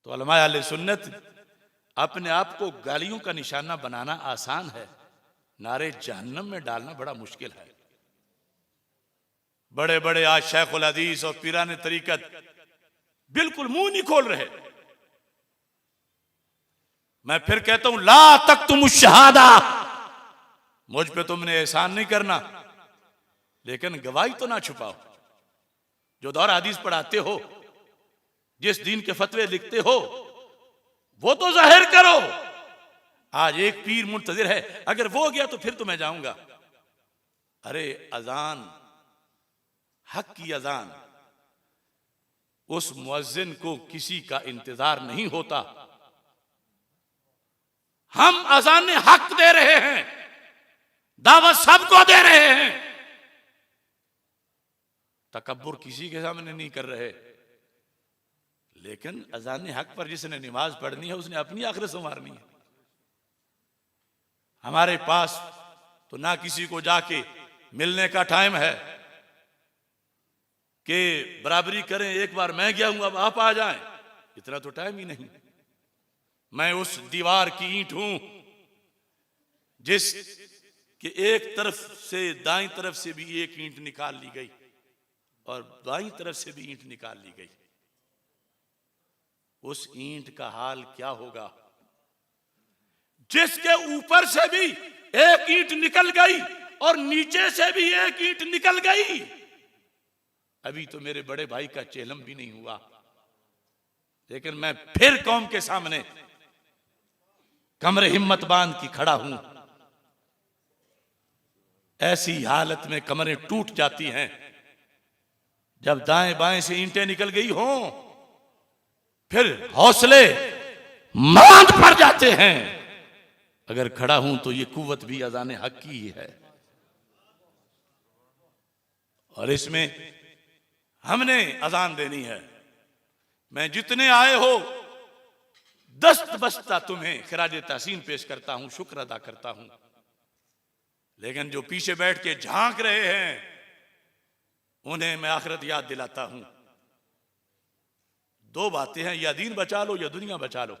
तो उलमा अहले सुन्नत अपने आप को गालियों का निशाना बनाना आसान है, नारे जहन्नम में डालना बड़ा मुश्किल है। बड़े बड़े आज शेखुल हदीस और पीराने तरीकत बिल्कुल मुंह नहीं खोल रहे। मैं फिर कहता हूं, ला तक तुम शहादा, मुझ पे तुमने एहसान नहीं करना, लेकिन गवाही तो ना छुपाओ। जो दौर हदीस पढ़ाते हो, जिस दीन के फतवे लिखते हो, वो तो जाहिर करो। आज एक पीर मुंतजिर है, अगर वो गया तो फिर तो मैं जाऊंगा। अरे अजान, हक की अजान, उस मुअज्जिन को किसी का इंतजार नहीं होता। हम अजान हक दे रहे हैं, दावत सबको दे रहे हैं, तकब्बुर किसी के सामने नहीं कर रहे। लेकिन अजान हक पर जिसने नमाज पढ़नी है, उसने अपनी आखिरत संवारनी है। हमारे पास तो ना किसी को जाके मिलने का टाइम है कि बराबरी करें, एक बार मैं गया हूं अब आप आ जाएं, इतना तो टाइम ही नहीं। मैं उस दीवार की ईंट हूं जिस कि एक तरफ से दाईं तरफ से भी एक ईंट निकाल ली गई और बाईं तरफ से भी ईंट निकाल ली गई। उस ईंट का हाल क्या होगा जिसके ऊपर से भी एक ईंट निकल गई और नीचे से भी एक ईंट निकल गई। अभी तो मेरे बड़े भाई का चेलम भी नहीं हुआ, लेकिन मैं फिर कौम के सामने कमरे हिम्मत बांध की खड़ा हूं। ऐसी हालत में कमरें टूट जाती हैं जब दाएं बाएं से ईंटें निकल गई हों, फिर हौसले मांद पड़ जाते हैं। अगर खड़ा हूं तो ये कुव्वत भी अजान हक की ही है, और इसमें हमने अजान देनी है। मैं जितने आए हो दस्त बस्ता तुम्हें खिराज तहसीन पेश करता हूं, शुक्र अदा करता हूं। लेकिन जो पीछे बैठ के झांक रहे हैं, उन्हें मैं आखिरत याद दिलाता हूं। दो बातें हैं, या दीन बचा लो या दुनिया बचा लो।